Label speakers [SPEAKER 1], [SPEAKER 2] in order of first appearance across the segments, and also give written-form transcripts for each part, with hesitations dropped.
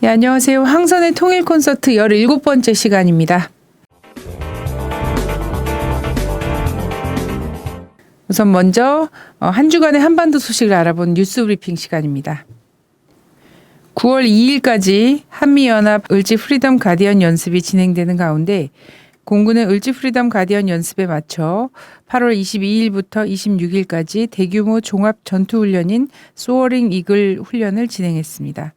[SPEAKER 1] 네, 안녕하세요. 황선의 통일 콘서트 17번째 시간입니다. 우선 먼저 한 주간의 한반도 소식을 알아본 뉴스 브리핑 시간입니다. 9월 2일까지 한미연합 을지 프리덤 가디언 연습이 진행되는 가운데 공군은 을지 프리덤 가디언 연습에 맞춰 8월 22일부터 26일까지 대규모 종합 전투훈련인 소어링 이글 훈련을 진행했습니다.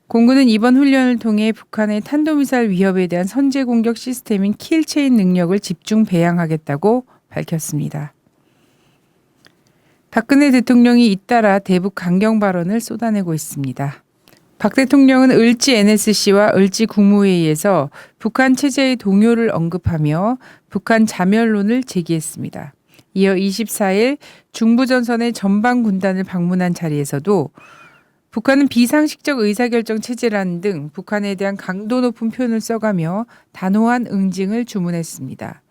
[SPEAKER 1] 공군은 이번 훈련을 통해 북한의 탄도미사일 위협에 대한 선제 공격 시스템인 킬체인 능력을 집중 배양하겠다고 밝혔습니다. 박근혜 대통령이 잇따라 대북 강경 발언을 쏟아내고 있습니다. 박 대통령은 을지 NSC와 을지 국무회의에서 북한 체제의 동요를 언급하며 북한 자멸론을 제기했습니다. 이어 24일 중부전선의 전방 군단을 방문한 자리에서도 북한은 비상식적 의사결정 체제라는 등 북한에 대한 강도 높은 표현을 써가며 단호한 응징을 주문했습니다.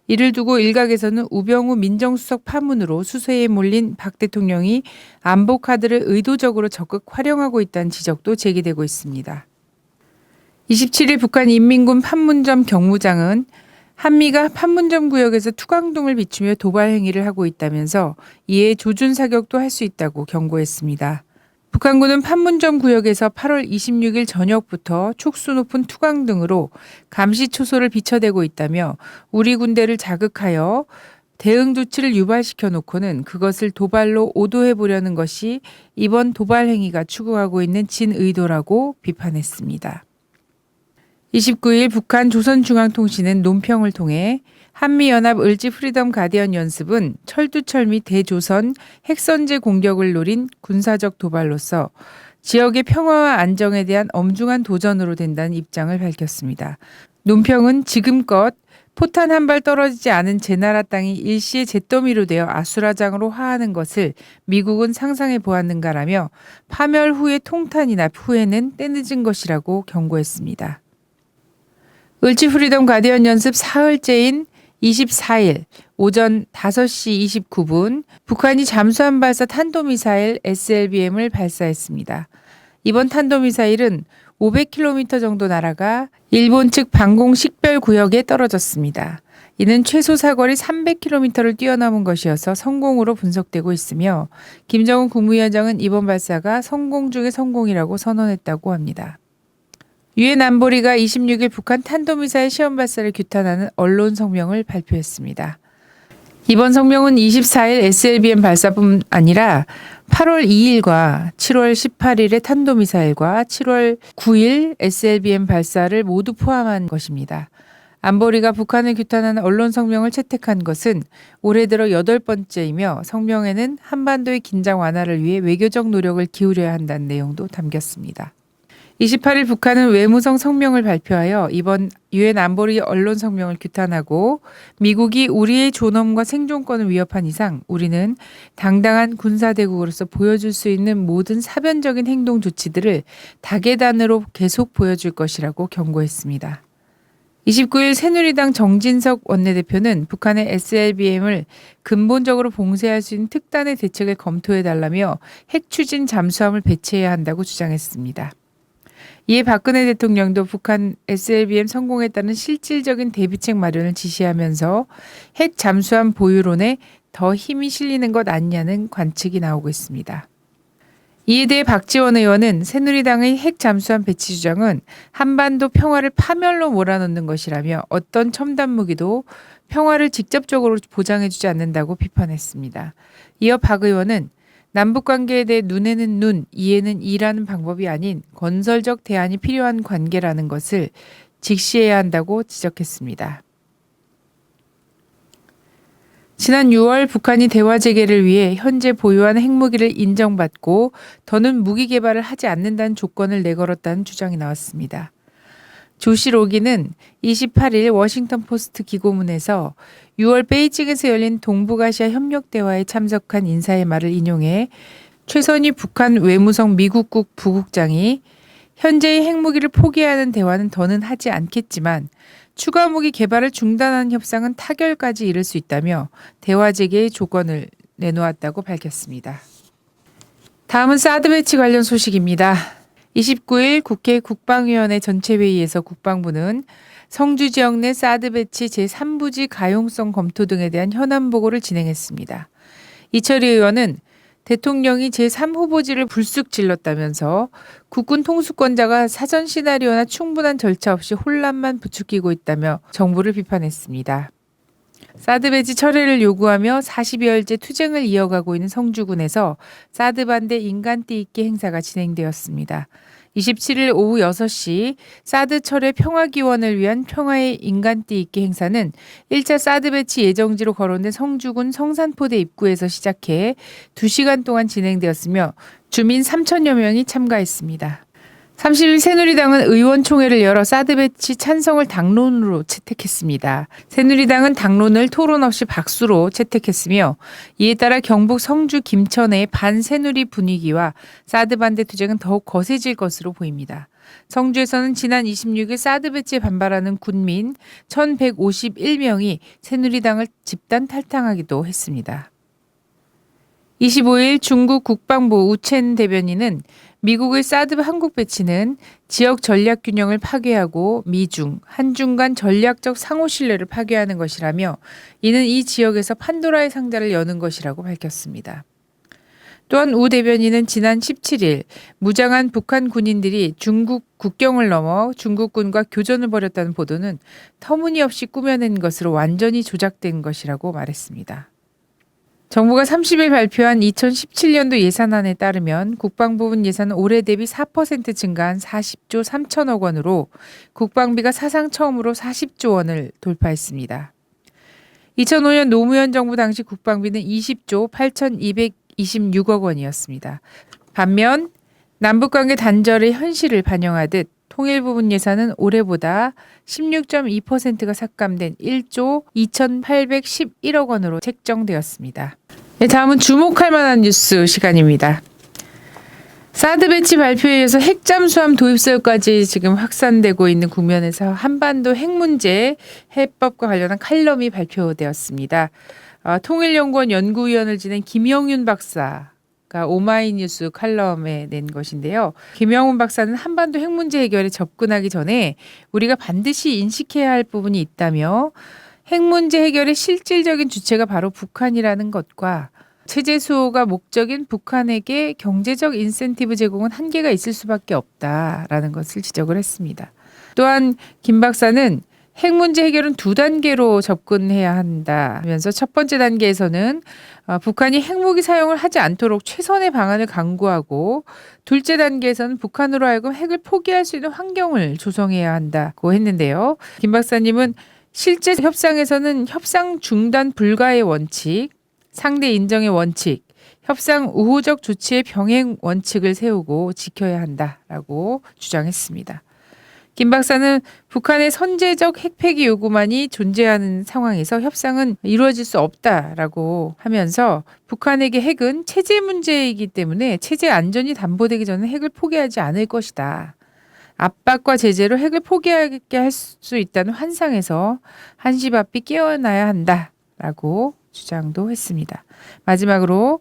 [SPEAKER 1] 이를 두고 일각에서는 우병우 민정수석 파문으로 수세에 몰린 박 대통령이 안보 카드를 의도적으로 적극 활용하고 있다는 지적도 제기되고 있습니다. 27일 북한 인민군 판문점 경무장은 한미가 판문점 구역에서 투강동을 비추며 도발 행위를 하고 있다면서 이에 조준 사격도 할 수 있다고 경고했습니다. 북한군은 판문점 구역에서 8월 26일 저녁부터 촉수 높은 투강 등으로 감시 초소를 비춰대고 있다며 우리 군대를 자극하여 대응 조치를 유발시켜 놓고는 그것을 도발로 오도해 보려는 것이 이번 도발 행위가 추구하고 있는 진의도라고 비판했습니다. 29일 북한 조선중앙통신은 논평을 통해 한미연합 을지 프리덤 가디언 연습은 철두철 및 대조선 핵선제 공격을 노린 군사적 도발로서 지역의 평화와 안정에 대한 엄중한 도전으로 된다는 입장을 밝혔습니다. 논평은 지금껏 포탄 한 발 떨어지지 않은 제 나라 땅이 일시의 잿더미로 되어 아수라장으로 화하는 것을 미국은 상상해 보았는가라며 파멸 후의 통탄이나 후회는 때늦은 것이라고 경고했습니다. 을지 프리덤 가디언 연습 사흘째인 24일 오전 5시 29분 북한이 잠수함 발사 탄도미사일 SLBM을 발사했습니다. 이번 탄도미사일은 500km 정도 날아가 일본 측 방공 식별 구역에 떨어졌습니다. 이는 최소 사거리 300km를 뛰어넘은 것이어서 성공으로 분석되고 있으며 김정은 국무위원장은 이번 발사가 성공 중의 성공이라고 선언했다고 합니다. 유엔 안보리가 26일 북한 탄도미사일 시험 발사를 규탄하는 언론 성명을 발표했습니다. 이번 성명은 24일 SLBM 발사뿐 아니라 8월 2일과 7월 18일의 탄도미사일과 7월 9일 SLBM 발사를 모두 포함한 것입니다. 안보리가 북한을 규탄하는 언론 성명을 채택한 것은 올해 들어 8번째이며 성명에는 한반도의 긴장 완화를 위해 외교적 노력을 기울여야 한다는 내용도 담겼습니다. 28일 북한은 외무성 성명을 발표하여 이번 유엔 안보리 언론 성명을 규탄하고 미국이 우리의 존엄과 생존권을 위협한 이상 우리는 당당한 군사대국으로서 보여줄 수 있는 모든 사변적인 행동 조치들을 다계단으로 계속 보여줄 것이라고 경고했습니다. 29일 새누리당 정진석 원내대표는 북한의 SLBM을 근본적으로 봉쇄할 수 있는 특단의 대책을 검토해달라며 핵 추진 잠수함을 배치해야 한다고 주장했습니다. 이에 박근혜 대통령도 북한 SLBM 성공에 따른 실질적인 대비책 마련을 지시하면서 핵 잠수함 보유론에 더 힘이 실리는 것 아니냐는 관측이 나오고 있습니다. 이에 대해 박지원 의원은 새누리당의 핵 잠수함 배치 주장은 한반도 평화를 파멸로 몰아넣는 것이라며 어떤 첨단 무기도 평화를 직접적으로 보장해주지 않는다고 비판했습니다. 이어 박 의원은 남북관계에 대해 눈에는 눈, 이에는 이라는 방법이 아닌 건설적 대안이 필요한 관계라는 것을 직시해야 한다고 지적했습니다. 지난 6월 북한이 대화 재개를 위해 현재 보유한 핵무기를 인정받고 더는 무기 개발을 하지 않는다는 조건을 내걸었다는 주장이 나왔습니다. 조시 로기는 28일 워싱턴 포스트 기고문에서 6월 베이징에서 열린 동북아시아 협력대화에 참석한 인사의 말을 인용해 최선희 북한 외무성 미국국 부국장이 현재의 핵무기를 포기하는 대화는 더는 하지 않겠지만 추가 무기 개발을 중단하는 협상은 타결까지 이를 수 있다며 대화 재개의 조건을 내놓았다고 밝혔습니다. 다음은 사드 배치 관련 소식입니다. 29일 국회 국방위원회 전체회의에서 국방부는 성주 지역 내 사드 배치 제3부지 가용성 검토 등에 대한 현안 보고를 진행했습니다. 이철희 의원은 대통령이 제3후보지를 불쑥 질렀다면서 국군 통수권자가 사전 시나리오나 충분한 절차 없이 혼란만 부추기고 있다며 정부를 비판했습니다. 사드 배치 철회를 요구하며 40여일째 투쟁을 이어가고 있는 성주군에서 사드 반대 인간띠 있게 행사가 진행되었습니다. 27일 오후 6시 사드 철회 평화기원을 위한 평화의 인간띠 있게 행사는 1차 사드 배치 예정지로 거론된 성주군 성산포대 입구에서 시작해 2시간 동안 진행되었으며 주민 3천여 명이 참가했습니다. 30일 새누리당은 의원총회를 열어 사드 배치 찬성을 당론으로 채택했습니다. 새누리당은 당론을 토론 없이 박수로 채택했으며 이에 따라 경북 성주 김천의 반새누리 분위기와 사드 반대 투쟁은 더욱 거세질 것으로 보입니다. 성주에서는 지난 26일 사드 배치에 반발하는 군민 1,151명이 새누리당을 집단 탈당하기도 했습니다. 25일 중국 국방부 우첸 대변인은 미국의 사드 한국 배치는 지역 전략 균형을 파괴하고 미중, 한중 간 전략적 상호 신뢰를 파괴하는 것이라며 이는 이 지역에서 판도라의 상자를 여는 것이라고 밝혔습니다. 또한 우 대변인은 지난 17일 무장한 북한 군인들이 중국 국경을 넘어 중국군과 교전을 벌였다는 보도는 터무니없이 꾸며낸 것으로 완전히 조작된 것이라고 말했습니다. 정부가 30일 발표한 2017년도 예산안에 따르면 국방부분 예산은 올해 대비 4% 증가한 40조 3천억 원으로 국방비가 사상 처음으로 40조 원을 돌파했습니다. 2005년 노무현 정부 당시 국방비는 20조 8,226억 원이었습니다. 반면 남북관계 단절의 현실을 반영하듯 통일부분 예산은 올해보다 16.2%가 삭감된 1조 2,811억 원으로 책정되었습니다. 네, 다음은 주목할 만한 뉴스 시간입니다. 사드 배치 발표에 의해서 핵잠수함 도입설까지 지금 확산되고 있는 국면에서 한반도 핵 문제 해법과 관련한 칼럼이 발표되었습니다. 통일연구원 연구위원을 지낸 김영윤 박사 오마이뉴스 칼럼에 낸 것인데요. 김영훈 박사는 한반도 핵 문제 해결에 접근하기 전에 우리가 반드시 인식해야 할 부분이 있다며 핵 문제 해결의 실질적인 주체가 바로 북한이라는 것과 체제 수호가 목적인 북한에게 경제적 인센티브 제공은 한계가 있을 수밖에 없다라는 것을 지적을 했습니다. 또한 김 박사는 핵 문제 해결은 2단계로 접근해야 한다 하면서 첫 번째 단계에서는 북한이 핵무기 사용을 하지 않도록 최선의 방안을 강구하고 둘째 단계에서는 북한으로 하여금 핵을 포기할 수 있는 환경을 조성해야 한다고 했는데요. 김 박사님은 실제 협상에서는 협상 중단 불가의 원칙, 상대 인정의 원칙, 협상 우호적 조치의 병행 원칙을 세우고 지켜야 한다라고 주장했습니다. 김 박사는 북한의 선제적 핵폐기 요구만이 존재하는 상황에서 협상은 이루어질 수 없다라고 하면서 북한에게 핵은 체제 문제이기 때문에 체제 안전이 담보되기 전에 핵을 포기하지 않을 것이다. 압박과 제재로 핵을 포기하게 할 수 있다는 환상에서 한시바삐 깨어나야 한다라고 주장도 했습니다. 마지막으로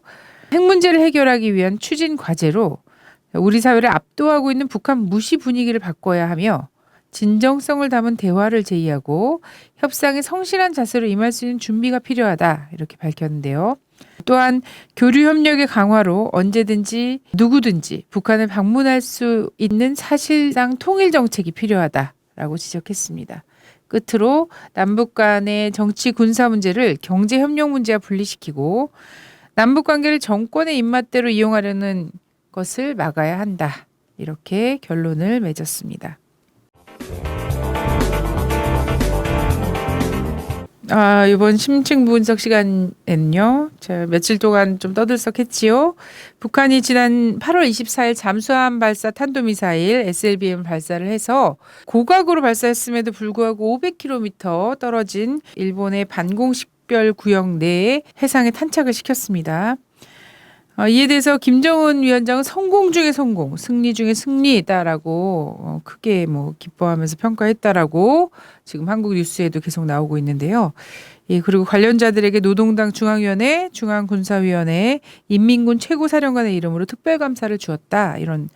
[SPEAKER 1] 핵 문제를 해결하기 위한 추진 과제로 우리 사회를 압도하고 있는 북한 무시 분위기를 바꿔야 하며 진정성을 담은 대화를 제의하고 협상에 성실한 자세로 임할 수 있는 준비가 필요하다 이렇게 밝혔는데요. 또한 교류 협력의 강화로 언제든지 누구든지 북한을 방문할 수 있는 사실상 통일 정책이 필요하다라고 지적했습니다. 끝으로 남북 간의 정치 군사 문제를 경제 협력 문제와 분리시키고 남북 관계를 정권의 입맛대로 이용하려는 것을 막아야 한다. 이렇게 결론을 맺었습니다. 이번 심층 분석 시간에는요. 제가 며칠 동안 좀 떠들썩했지요. 북한이 지난 8월 24일 잠수함 발사 탄도미사일 SLBM 발사를 해서 고각으로 발사했음에도 불구하고 500km 떨어진 일본의 반공식별 구역 내에 해상에 탄착을 시켰습니다. 이에 대해서 김정은 위원장은 성공 중의 성공, 승리 중의 승리다라고 크게 뭐 기뻐하면서 평가했다라고 지금 한국 뉴스에도 계속 나오고 있는데요. 예, 그리고 관련자들에게 노동당 중앙위원회, 중앙군사위원회, 인민군 최고사령관의 이름으로 특별감사를 주었다. 이런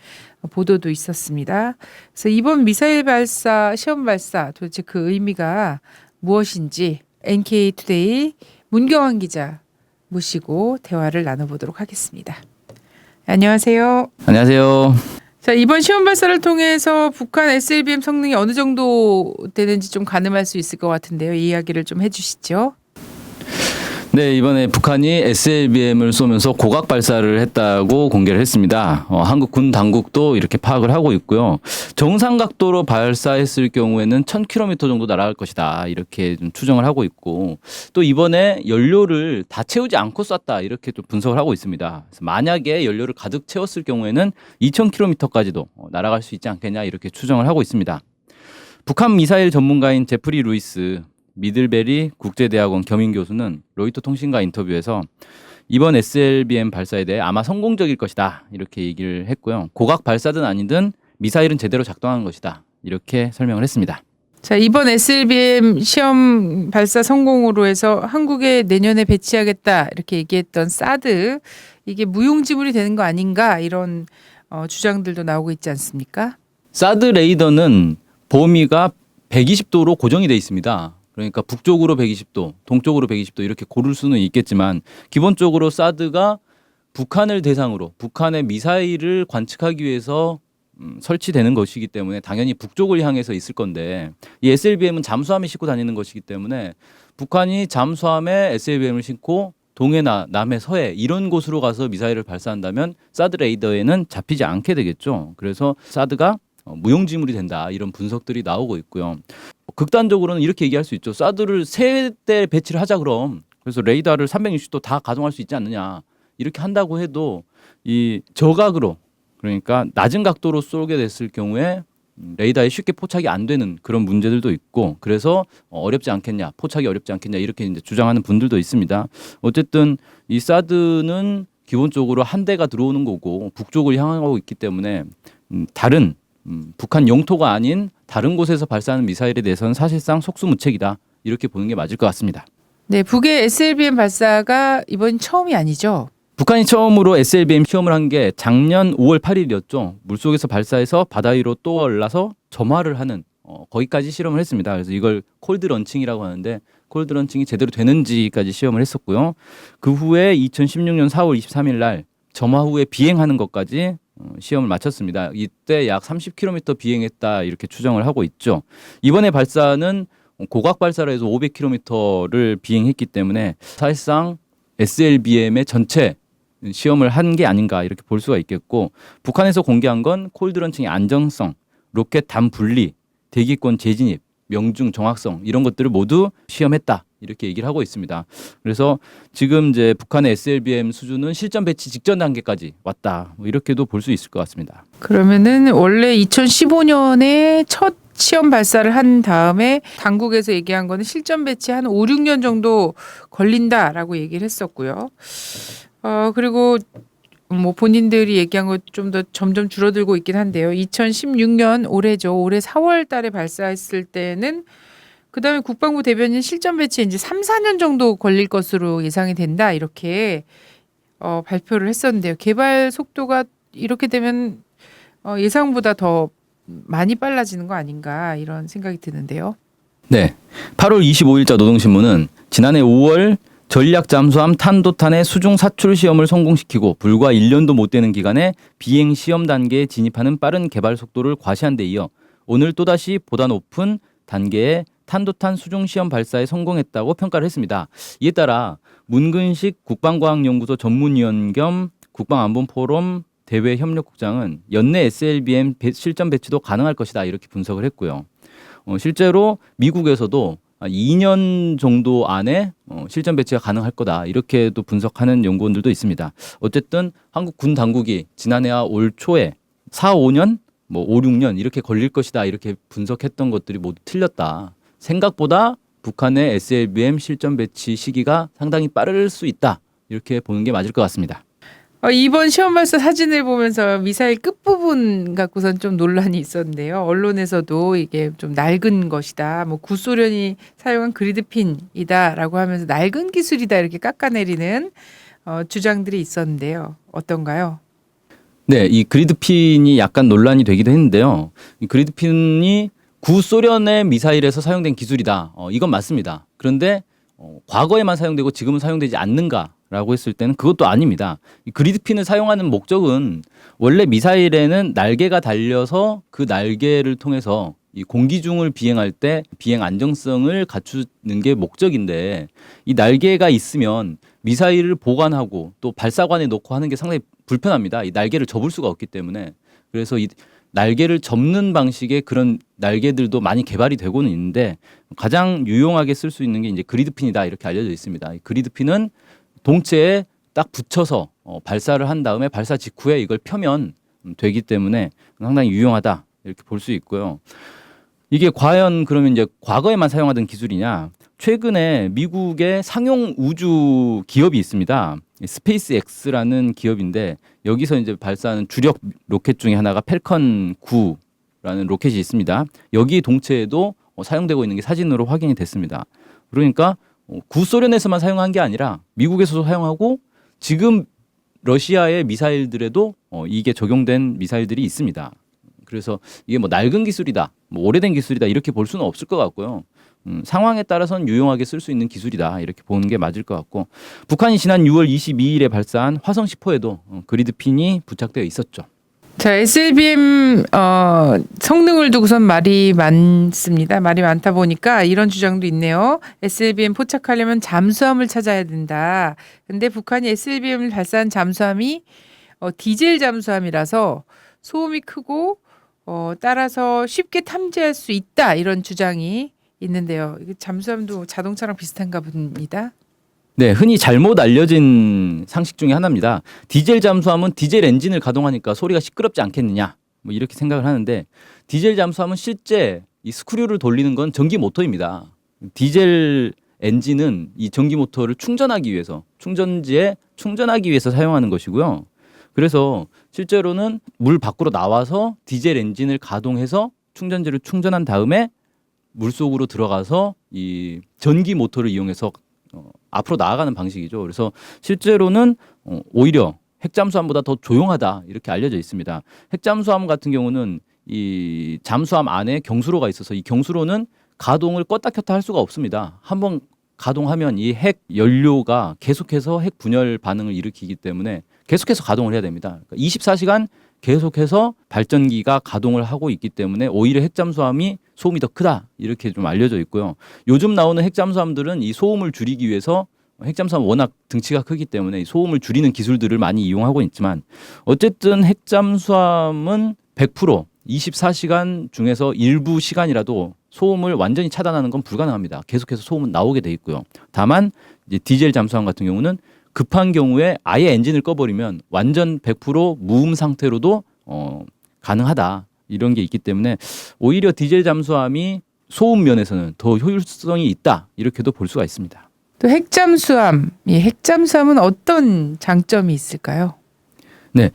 [SPEAKER 1] 보도도 있었습니다. 그래서 이번 미사일 발사, 시험 발사 도대체 그 의미가 무엇인지 NK투데이 문경환 기자 모시고 대화를 나눠보도록 하겠습니다. 안녕하세요.
[SPEAKER 2] 안녕하세요.
[SPEAKER 1] 자, 이번 시험 발사를 통해서 북한 SLBM 성능이 어느 정도 되는지 좀 가늠할 수 있을 것 같은데요. 이 이야기를 좀 해주시죠.
[SPEAKER 2] 네, 이번에 북한이 SLBM을 쏘면서 고각 발사를 했다고 공개를 했습니다. 한국 군 당국도 이렇게 파악을 하고 있고요. 정상 각도로 발사했을 경우에는 1000km 정도 날아갈 것이다. 이렇게 좀 추정을 하고 있고, 또 이번에 연료를 다 채우지 않고 쐈다. 이렇게 좀 분석을 하고 있습니다. 그래서 만약에 연료를 가득 채웠을 경우에는 2000km까지도 날아갈 수 있지 않겠냐. 이렇게 추정을 하고 있습니다. 북한 미사일 전문가인 제프리 루이스 미들베리 국제대학원 겸임 교수는 로이터 통신과 인터뷰에서 이번 SLBM 발사에 대해 아마 성공적일 것이다 이렇게 얘기를 했고요. 고각 발사든 아니든 미사일은 제대로 작동하는 것이다 이렇게 설명을 했습니다.
[SPEAKER 1] 자, 이번 SLBM 시험 발사 성공으로 해서 한국에 내년에 배치하겠다 이렇게 얘기했던 사드 이게 무용지물이 되는 거 아닌가 이런 주장들도 나오고 있지 않습니까?
[SPEAKER 2] 사드 레이더는 범위가 120도로 고정이 돼 있습니다. 그러니까 북쪽으로 120도, 동쪽으로 120도 이렇게 고를 수는 있겠지만 기본적으로 사드가 북한을 대상으로 북한의 미사일을 관측하기 위해서 설치되는 것이기 때문에 당연히 북쪽을 향해서 있을 건데 이 SLBM은 잠수함에 싣고 다니는 것이기 때문에 북한이 잠수함에 SLBM을 싣고 동해나 남해, 서해 이런 곳으로 가서 미사일을 발사한다면 사드 레이더에는 잡히지 않게 되겠죠. 그래서 사드가 무용지물이 된다 이런 분석들이 나오고 있고요. 극단적으로는 이렇게 얘기할 수 있죠. 사드를 세 대 배치를 하자 그럼. 그래서 레이더를 360도 다 가동할 수 있지 않느냐. 이렇게 한다고 해도 이 저각으로 그러니까 낮은 각도로 쏘게 됐을 경우에 레이더에 쉽게 포착이 안 되는 그런 문제들도 있고 그래서 어렵지 않겠냐. 포착이 어렵지 않겠냐. 이렇게 이제 주장하는 분들도 있습니다. 어쨌든 이 사드는 기본적으로 한 대가 들어오는 거고 북쪽을 향하고 있기 때문에 다른 북한 영토가 아닌 다른 곳에서 발사하는 미사일에 대해서는 사실상 속수무책이다. 이렇게 보는 게 맞을 것 같습니다.
[SPEAKER 1] 네, 북의 SLBM 발사가 이번 처음이 아니죠?
[SPEAKER 2] 북한이 처음으로 SLBM 시험을 한 게 작년 5월 8일이었죠. 물속에서 발사해서 바다 위로 또 올라서 점화를 하는 거기까지 실험을 했습니다. 그래서 이걸 콜드 런칭이라고 하는데 콜드 런칭이 제대로 되는지까지 시험을 했었고요. 그 후에 2016년 4월 23일 날 점화 후에 비행하는 것까지 시험을 마쳤습니다. 이때 약 30km 비행했다 이렇게 추정을 하고 있죠. 이번에 발사는 고각 발사를 해서 500km를 비행했기 때문에 사실상 SLBM의 전체 시험을 한 게 아닌가 이렇게 볼 수가 있겠고 북한에서 공개한 건 콜드 런칭의 안정성, 로켓 단 분리, 대기권 재진입, 명중 정확성 이런 것들을 모두 시험했다. 이렇게 얘기를 하고 있습니다. 그래서 지금 이제 북한의 SLBM 수준은 실전 배치 직전 단계까지 왔다. 뭐 이렇게도 볼 수 있을 것 같습니다.
[SPEAKER 1] 그러면은 원래 2015년에 첫 시험 발사를 한 다음에 당국에서 얘기한 거는 실전 배치 한 5, 6년 정도 걸린다라고 얘기를 했었고요. 그리고 뭐 본인들이 얘기한 거 좀 더 점점 줄어들고 있긴 한데요. 2016년 올해죠. 올해 4월 달에 발사했을 때는 그다음에 국방부 대변인 실전 배치에 이제 3, 4년 정도 걸릴 것으로 예상이 된다. 이렇게 발표를 했었는데요. 개발 속도가 이렇게 되면 예상보다 더 많이 빨라지는 거 아닌가 이런 생각이 드는데요.
[SPEAKER 2] 네. 8월 25일자 노동신문은 지난해 5월 전략 잠수함 탄도탄의 수중 사출 시험을 성공시키고 불과 1년도 못 되는 기간에 비행 시험 단계에 진입하는 빠른 개발 속도를 과시한 데 이어 오늘 또다시 보다 높은 단계의 탄도탄 수중 시험 발사에 성공했다고 평가를 했습니다. 이에 따라 문근식 국방과학연구소 전문위원 겸 국방안보포럼 대외협력국장은 연내 SLBM 실전 배치도 가능할 것이다 이렇게 분석을 했고요. 실제로 미국에서도 2년 정도 안에 실전 배치가 가능할 거다 이렇게도 분석하는 연구원들도 있습니다. 어쨌든 한국 군 당국이 지난해와 올 초에 4, 5년, 뭐 5, 6년 이렇게 걸릴 것이다 이렇게 분석했던 것들이 모두 틀렸다. 생각보다 북한의 SLBM 실전 배치 시기가 상당히 빠를 수 있다 이렇게 보는 게 맞을 것 같습니다.
[SPEAKER 1] 이번 시험 발사 사진을 보면서 미사일 끝부분 갖고선 좀 논란이 있었는데요. 언론에서도 이게 좀 낡은 것이다. 뭐 구소련이 사용한 그리드핀이다라고 하면서 낡은 기술이다 이렇게 깎아내리는 주장들이 있었는데요. 어떤가요?
[SPEAKER 2] 네, 이 그리드핀이 약간 논란이 되기도 했는데요. 이 그리드핀이 구소련의 미사일에서 사용된 기술이다. 이건 맞습니다. 그런데 과거에만 사용되고 지금은 사용되지 않는가라고 했을 때는 그것도 아닙니다. 이 그리드핀을 사용하는 목적은 원래 미사일에는 날개가 달려서 그 날개를 통해서 이 공기 중을 비행할 때 비행 안정성을 갖추는 게 목적인데 이 날개가 있으면 미사일을 보관하고 또 발사관에 놓고 하는 게 상당히 불편합니다. 이 날개를 접을 수가 없기 때문에. 그래서 이 날개를 접는 방식의 그런 날개들도 많이 개발이 되고는 있는데 가장 유용하게 쓸 수 있는 게 이제 그리드핀이다 이렇게 알려져 있습니다. 이 그리드핀은 동체에 딱 붙여서 발사를 한 다음에 발사 직후에 이걸 펴면 되기 때문에 상당히 유용하다 이렇게 볼 수 있고요. 이게 과연 그러면 이제 과거에만 사용하던 기술이냐? 최근에 미국의 상용 우주 기업이 있습니다. 스페이스X라는 기업인데 여기서 이제 발사하는 주력 로켓 중에 하나가 펠컨 9라는 로켓이 있습니다. 여기 동체에도 사용되고 있는 게 사진으로 확인이 됐습니다. 그러니까 구소련에서만 사용한 게 아니라 미국에서도 사용하고 지금 러시아의 미사일들에도 이게 적용된 미사일들이 있습니다. 그래서 이게 뭐 낡은 기술이다, 뭐 오래된 기술이다 이렇게 볼 수는 없을 것 같고요. 상황에 따라서는 유용하게 쓸 수 있는 기술이다 이렇게 보는 게 맞을 것 같고 북한이 지난 6월 22일에 발사한 화성 10호에도 그리드핀이 부착되어 있었죠.
[SPEAKER 1] 자, SLBM 성능을 두고선 말이 많습니다. 말이 많다 보니까 이런 주장도 있네요. SLBM 포착하려면 잠수함을 찾아야 된다. 근데 북한이 SLBM을 발사한 잠수함이 디젤 잠수함이라서 소음이 크고 따라서 쉽게 탐지할 수 있다 이런 주장이 있는데요. 이게 잠수함도 자동차랑 비슷한가 봅니다.
[SPEAKER 2] 네, 흔히 잘못 알려진 상식 중에 하나입니다. 디젤 잠수함은 디젤 엔진을 가동하니까 소리가 시끄럽지 않겠느냐, 뭐 이렇게 생각을 하는데 디젤 잠수함은 실제 이 스크류를 돌리는 건 전기 모터입니다. 디젤 엔진은 이 전기 모터를 충전하기 위해서 충전지에 충전하기 위해서 사용하는 것이고요. 그래서 실제로는 물 밖으로 나와서 디젤 엔진을 가동해서 충전지를 충전한 다음에 물 속으로 들어가서 이 전기 모터를 이용해서 앞으로 나아가는 방식이죠. 그래서 실제로는 오히려 핵잠수함보다 더 조용하다 이렇게 알려져 있습니다. 핵잠수함 같은 경우는 이 잠수함 안에 경수로가 있어서 이 경수로는 가동을 껐다 켰다 할 수가 없습니다. 한번 가동하면 이 핵 연료가 계속해서 핵 분열 반응을 일으키기 때문에 계속해서 가동을 해야 됩니다. 그러니까 24시간 계속해서 발전기가 가동을 하고 있기 때문에 오히려 핵잠수함이 소음이 더 크다 이렇게 좀 알려져 있고요. 요즘 나오는 핵잠수함들은 이 소음을 줄이기 위해서 핵잠수함은 워낙 등치가 크기 때문에 소음을 줄이는 기술들을 많이 이용하고 있지만 어쨌든 핵잠수함은 100% 24시간 중에서 일부 시간이라도 소음을 완전히 차단하는 건 불가능합니다. 계속해서 소음은 나오게 돼 있고요. 다만 이제 디젤 잠수함 같은 경우는 급한 경우에 아예 엔진을 꺼버리면 완전 100% 무음 상태로도 가능하다 이런 게 있기 때문에 오히려 디젤 잠수함이 소음 면에서는 더 효율성이 있다 이렇게도 볼 수가 있습니다.
[SPEAKER 1] 또 핵잠수함, 이 핵잠수함은 어떤 장점이 있을까요?
[SPEAKER 2] 네.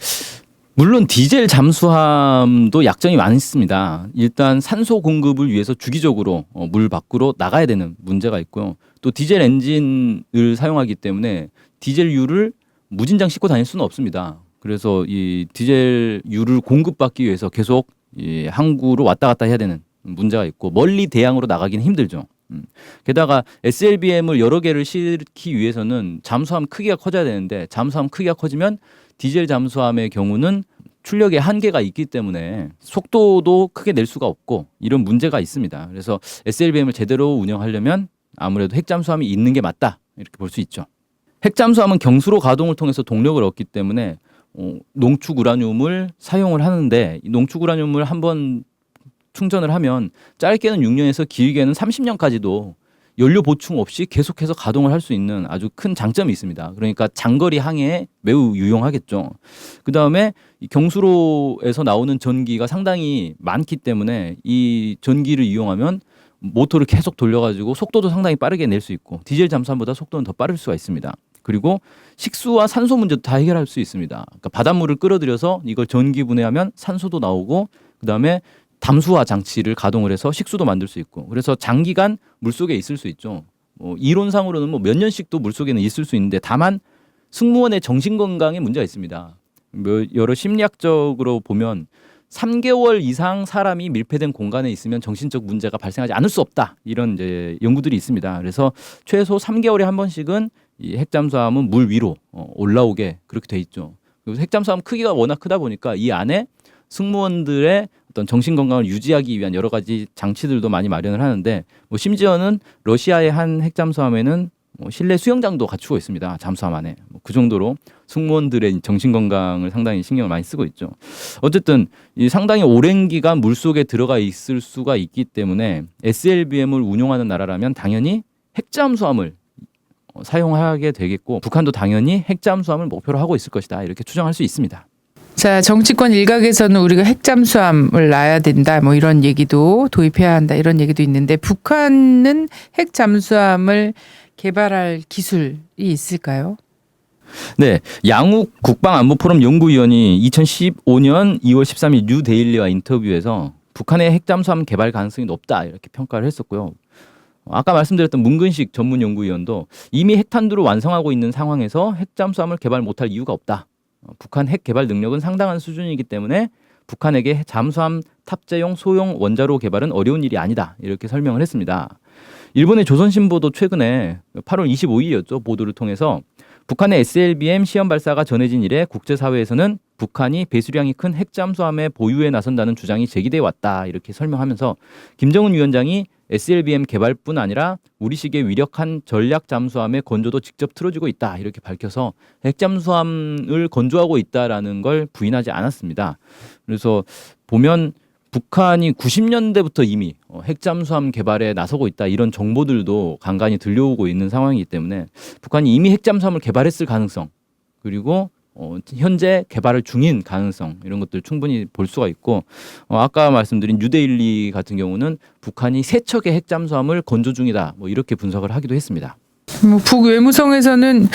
[SPEAKER 2] 물론 디젤 잠수함도 약점이 많습니다. 일단 산소 공급을 위해서 주기적으로 물 밖으로 나가야 되는 문제가 있고요. 또 디젤 엔진을 사용하기 때문에 디젤유를 무진장 싣고 다닐 수는 없습니다. 그래서 이 디젤유를 공급받기 위해서 계속 이 항구로 왔다 갔다 해야 되는 문제가 있고 멀리 대양으로 나가기는 힘들죠. 게다가 SLBM을 여러 개를 싣기 위해서는 잠수함 크기가 커져야 되는데 잠수함 크기가 커지면 디젤 잠수함의 경우는 출력에 한계가 있기 때문에 속도도 크게 낼 수가 없고 이런 문제가 있습니다. 그래서 SLBM을 제대로 운영하려면 아무래도 핵잠수함이 있는 게 맞다 이렇게 볼 수 있죠. 핵잠수함은 경수로 가동을 통해서 동력을 얻기 때문에 농축 우라늄을 사용을 하는데 이 농축 우라늄을 한번 충전을 하면 짧게는 6년에서 길게는 30년까지도 연료 보충 없이 계속해서 가동을 할 수 있는 아주 큰 장점이 있습니다. 그러니까 장거리 항해에 매우 유용하겠죠. 그다음에 이 경수로에서 나오는 전기가 상당히 많기 때문에 이 전기를 이용하면 모터를 계속 돌려가지고 속도도 상당히 빠르게 낼 수 있고 디젤 잠수함보다 속도는 더 빠를 수가 있습니다. 그리고 식수와 산소 문제도 다 해결할 수 있습니다. 그러니까 바닷물을 끌어들여서 이걸 전기 분해하면 산소도 나오고 그다음에 담수화 장치를 가동을 해서 식수도 만들 수 있고 그래서 장기간 물속에 있을 수 있죠. 이론상으로는 뭐 몇 년씩도 물속에는 있을 수 있는데 다만 승무원의 정신 건강에 문제가 있습니다. 여러 심리학적으로 보면 3개월 이상 사람이 밀폐된 공간에 있으면 정신적 문제가 발생하지 않을 수 없다. 이런 이제 연구들이 있습니다. 그래서 최소 3개월에 한 번씩은 이 핵잠수함은 물 위로 올라오게 그렇게 돼 있죠. 그리고 핵잠수함 크기가 워낙 크다 보니까 이 안에 승무원들의 어떤 정신 건강을 유지하기 위한 여러 가지 장치들도 많이 마련을 하는데 뭐 심지어는 러시아의 한 핵잠수함에는 실내 수영장도 갖추고 있습니다. 잠수함 안에. 그 정도로 승무원들의 정신 건강을 상당히 신경을 많이 쓰고 있죠. 어쨌든 이 상당히 오랜 기간 물속에 들어가 있을 수가 있기 때문에 SLBM을 운용하는 나라라면 당연히 핵잠수함을 사용하게 되겠고 북한도 당연히 핵잠수함을 목표로 하고 있을 것이다. 이렇게 추정할 수 있습니다.
[SPEAKER 1] 자, 정치권 일각에서는 우리가 핵잠수함을 놔야 된다, 뭐 이런 얘기도 도입해야 한다, 이런 얘기도 있는데 북한은 핵잠수함을 개발할 기술이 있을까요?
[SPEAKER 2] 네, 양욱 국방안보포럼 연구위원이 2015년 2월 13일 뉴데일리와 인터뷰에서 북한의 핵잠수함 개발 가능성이 높다 이렇게 평가를 했었고요. 아까 말씀드렸던 문근식 전문 연구위원도 이미 핵탄두를 완성하고 있는 상황에서 핵잠수함을 개발 못할 이유가 없다. 북한 핵 개발 능력은 상당한 수준이기 때문에 북한에게 잠수함 탑재용 소형 원자로 개발은 어려운 일이 아니다. 이렇게 설명을 했습니다. 일본의 조선신보도 최근에 8월 25일이었죠. 보도를 통해서 북한의 SLBM 시험 발사가 전해진 이래 국제사회에서는 북한이 배수량이 큰 핵잠수함의 보유에 나선다는 주장이 제기돼 왔다. 이렇게 설명하면서 김정은 위원장이 SLBM 개발뿐 아니라 우리식의 위력한 전략 잠수함의 건조도 직접 틀어주고 있다. 이렇게 밝혀서 핵잠수함을 건조하고 있다라는 걸 부인하지 않았습니다. 그래서 보면 북한이 90년대부터 이미 핵잠수함 개발에 나서고 있다. 이런 정보들도 간간히 들려오고 있는 상황이기 때문에 북한이 이미 핵잠수함을 개발했을 가능성 그리고 현재 개발을 중인 가능성 이런 것들 충분히 볼 수가 있고 아까 말씀드린 뉴데일리 같은 경우는 북한이 세 척의 핵잠수함을 건조 중이다. 뭐 이렇게 분석을 하기도 했습니다.
[SPEAKER 1] 북외무성에서는